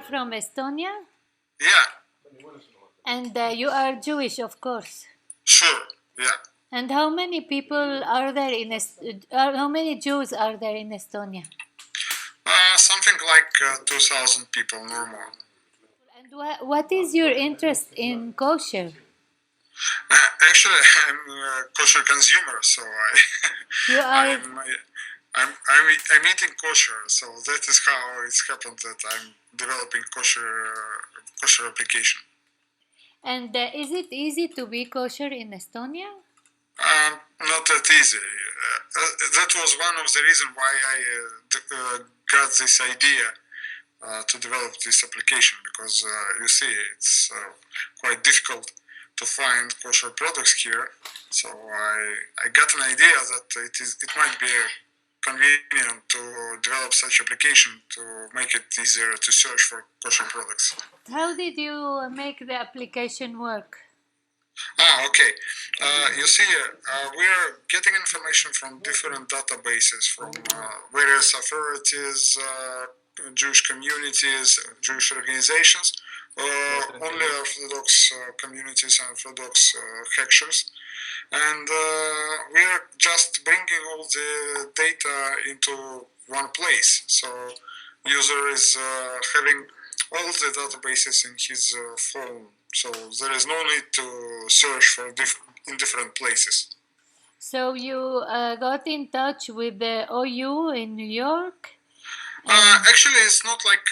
from Estonia? Yeah, And you are Jewish, of course. sure, yeah. And how many people are there how many Jews are there in Estonia? Something like 2,000 people, no more. And what is your interest in kosher? Actually, I'm a kosher consumer, so You are I'm eating kosher, so that is how it's happened that I'm developing kosher application. And is it easy to be kosher in Estonia? Not that easy. That was one of the reasons why I got this idea to develop this application, because you see, it's quite difficult to find kosher products here. So I got an idea that it might be convenient to develop such application to make it easier to search for kosher products. How did you make the application work? Okay. You see, we are getting information from different databases, from various authorities, Jewish communities, Jewish organizations, only Orthodox communities and Orthodox hackers. And we are just bringing all the data into one place. So user is having all the databases in his phone. So there is no need to search for in different places. So you got in touch with the OU in New York? Actually, it's not like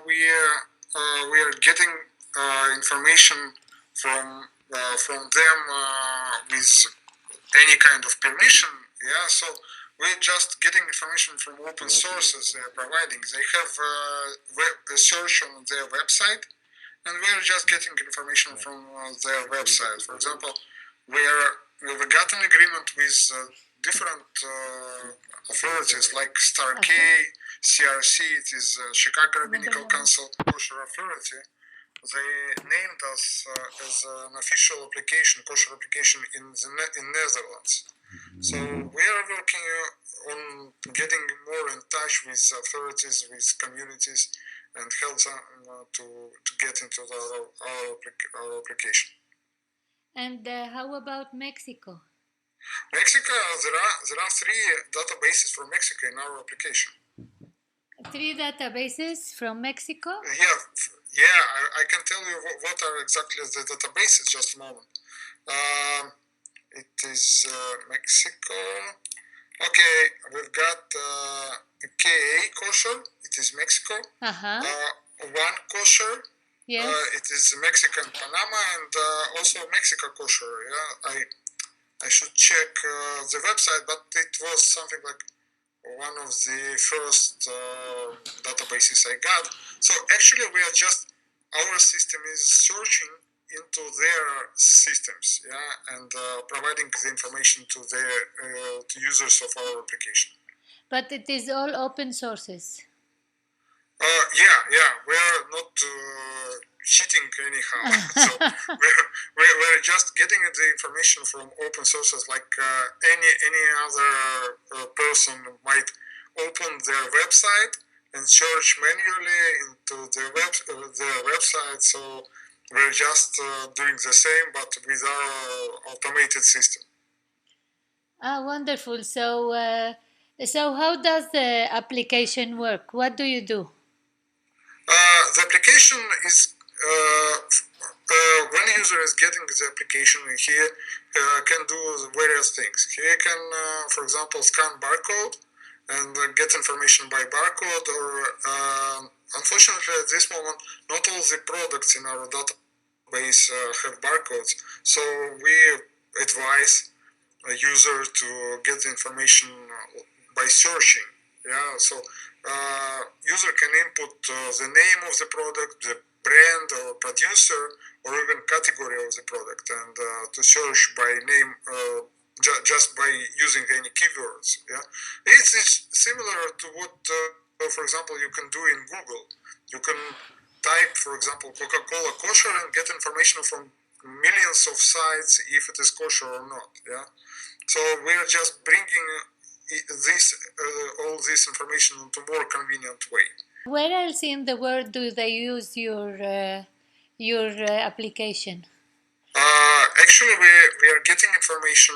we are getting information from them with any kind of permission. Yeah, so we're just getting information from open sources they're providing. They have a search on their website, and we're just getting information from their website. For example, we've got an agreement with different authorities like STAR-K, CRC, it is Chicago Rabbinical Council Kosher Authority. They named us as an official application, kosher application in Netherlands. So we are working on getting more in touch with authorities, with communities, and help them to get into our application. And how about Mexico? Mexico, there are 3 databases for Mexico in our application. 3 databases from Mexico? Yeah, I can tell you what are exactly the databases. Just a moment. It is Mexico. Okay, we've got KA Kosher. It is Mexico. One Kosher. Yes. It is Mexican Panama, and also Mexico Kosher. Yeah, I should check the website, but it was something like one of the first databases I got. So actually, our system is searching into their systems, yeah, and providing the information to to users of our application. But it is all open sources. Yeah, we're not cheating anyhow. So we're just getting the information from open sources, like any other person might open their website and search manually into their website. So we're just doing the same, but with our automated system. Wonderful. So how does the application work? What do you do? The application is when a user is getting the application, he can do various things. He can, for example, scan barcode and get information by barcode, or unfortunately at this moment, not all the products in our database have barcodes. So we advise a user to get the information by searching. Yeah, so user can input the name of the product, the brand or producer, or even category of the product, and to search by name just by using any keywords. Yeah, it's similar to what, for example, you can do in Google. You can type, for example, Coca-Cola kosher and get information from millions of sites if it is kosher or not. Yeah, so we're just bringing all this information into a more convenient way. Where else in the world do they use your application? Actually, we are getting information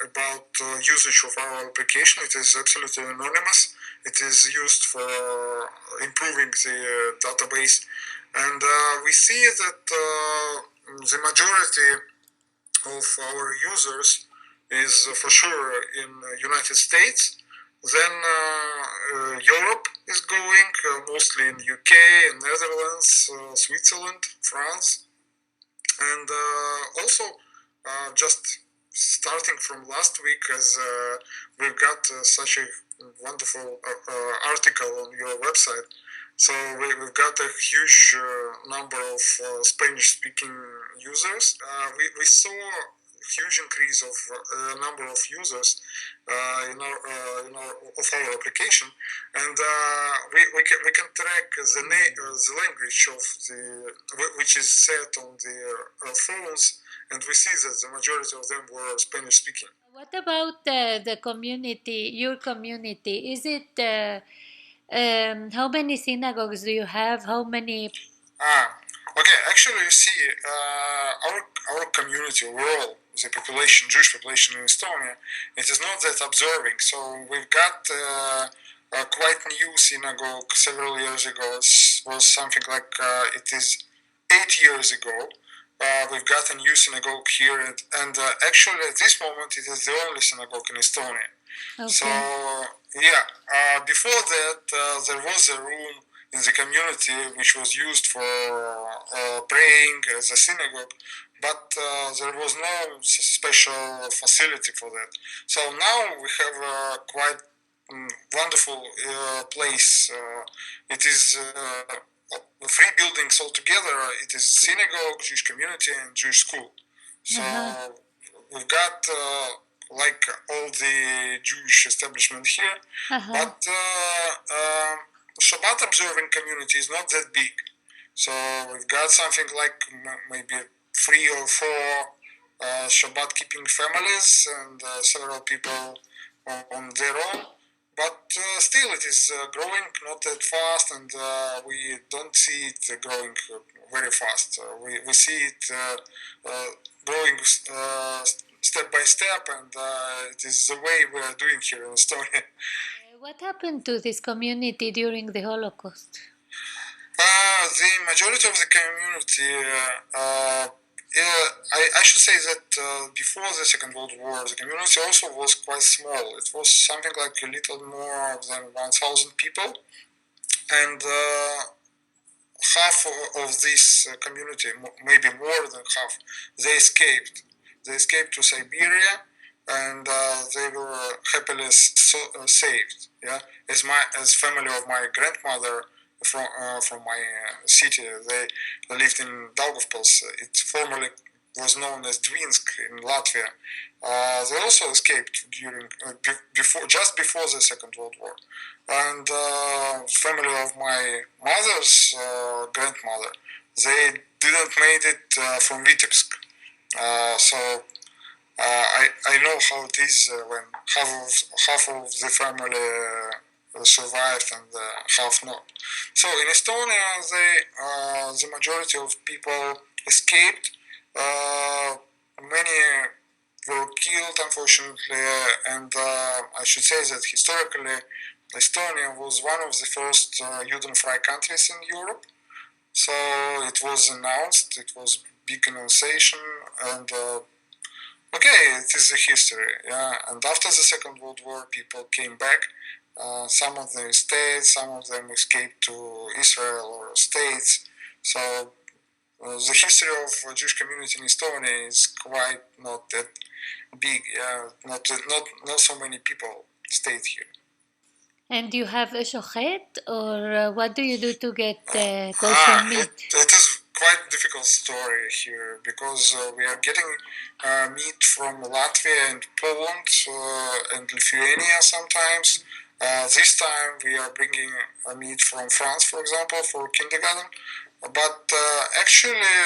about usage of our application. It is absolutely anonymous. It is used for improving the database, and we see that the majority of our users is for sure in United States. Then Europe is going, mostly in UK, Netherlands, Switzerland, France, and also just starting from last week, as we've got such a wonderful article on your website. So we've got a huge number of Spanish-speaking users. We saw huge increase of number of users in our of our application, and we can track the language of the which is set on the phones, and we see that the majority of them were Spanish speaking. What about the community, your community? Is it how many synagogues do you have? How many? Okay. Actually, you see, our community overall, the population, Jewish population in Estonia, it is not that observing. So we've got a quite new synagogue several years ago. It was something like it is 8 years ago. We've got a new synagogue here, and actually at this moment it is the only synagogue in Estonia. Okay. So yeah, before that there was a room in the community which was used for praying as a synagogue, but there was no special facility for that. So now we have a quite wonderful place. It is three buildings altogether. It is synagogue, Jewish community, and Jewish school. So we've got like all the Jewish establishment here, but Shabbat observing community is not that big. So we've got something like maybe 3 or 4 Shabbat keeping families and several people on their own. But still, it is growing not that fast, and we don't see it growing very fast. We see it growing step by step, and it is the way we are doing here in Estonia. What happened to this community during the Holocaust? The majority of the community, I should say that before the Second World War, the community also was quite small. It was something like a little more than 1,000 people, and half of this community, maybe more than half, they escaped. They escaped to Siberia, and they were happily saved. Yeah, as family of my grandmother from my city, they lived in Daugavpils. It formerly was known as Dvinsk in Latvia. They also escaped during just before the Second World War, and family of my mother's grandmother, they didn't made it from Vitebsk. So I know how it is when half of the family survived and half not. So in Estonia, the majority of people escaped. Many were killed, unfortunately, and I should say that historically, Estonia was one of the first Juden-free countries in Europe. So it was announced, it was big annunciation, and okay, it is a history, yeah. And after the Second World War, people came back. Some of them stayed, some of them escaped to Israel or States. So the history of Jewish community in Estonia is quite not that big. Yeah, not so many people stayed here. And you have a shochet, or what do you do to get kosher meat? It is quite difficult story here because we are getting meat from Latvia and Poland and Lithuania sometimes. This time we are bringing meat from France, for example, for kindergarten. But actually,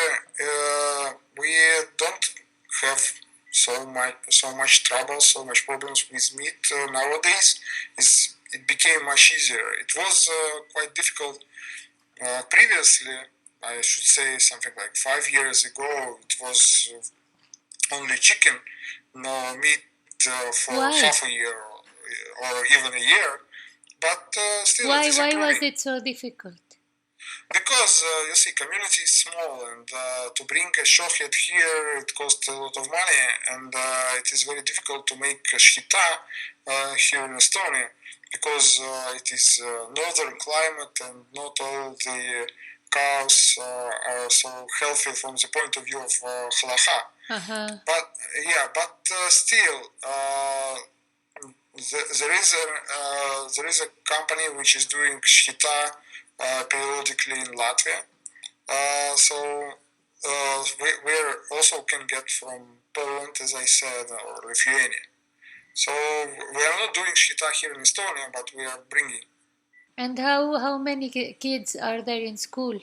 we don't have so much trouble, so much problems with meat nowadays. It's it became much easier. It was quite difficult previously. I should say something like 5 years ago. It was only chicken, no meat for Why? half a year or even a year. But still, it is Why improving. was it so difficult? Because you see, community is small, and to bring a shochet here, it costs a lot of money, and it is very difficult to make a shita here in Estonia, because it is northern climate, and not all the cows are so healthy from the point of view of halacha. Uh-huh. But still, there is a company which is doing shita periodically in Latvia. We also can get from Poland, as I said, or Lithuania. So we are not doing shita here in Estonia, but we are bringing. And how many kids are there in school?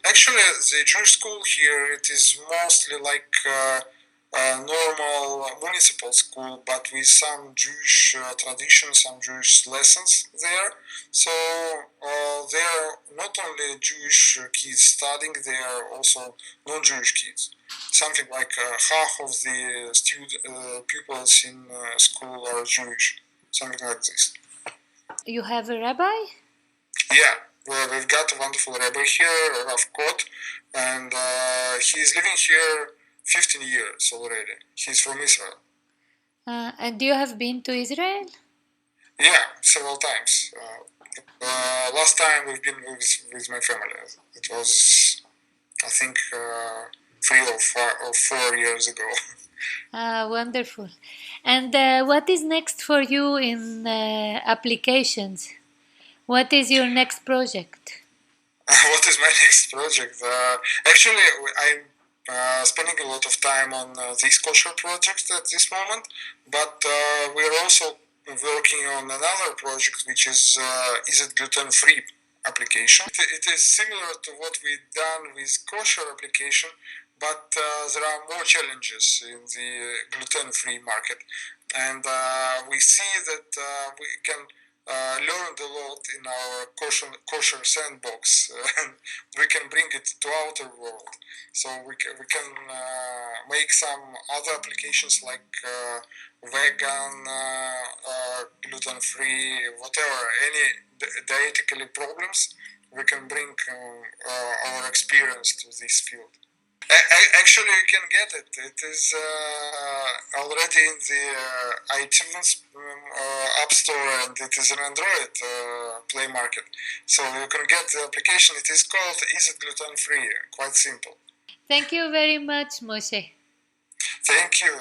Actually, the Jewish school here, it is mostly like a normal municipal school, but with some Jewish traditions, some Jewish lessons there. So there are not only Jewish kids studying, there are also non-Jewish kids. Something like half of the pupils in school are Jewish, something like this. You have a rabbi? Yeah. Well, we've got a wonderful rabbi here, Rav Kot, and he is living here 15 years already. He's from Israel. And you have been to Israel? Yeah, several times. Last time we've been with my family. It was, I think, 3 or 4 years ago. Wonderful. And what is next for you in applications? What is your next project? What is my next project? Actually, I'm spending a lot of time on this Kosher project at this moment, but we're also working on another project, which is it gluten-free application. It is similar to what we've done with Kosher application, but there are more challenges in the gluten-free market, and we see that we can learned a lot in our kosher sandbox, and we can bring it to outer world. So we can make some other applications like vegan, gluten-free, whatever, any dietically problems. We can bring our experience to this field. Actually, you can get it. It is already in the iTunes App Store, and it is an Android Play Market. So you can get the application. It is called Is It Gluten Free? Quite simple. Thank you very much, Moishe. Thank you.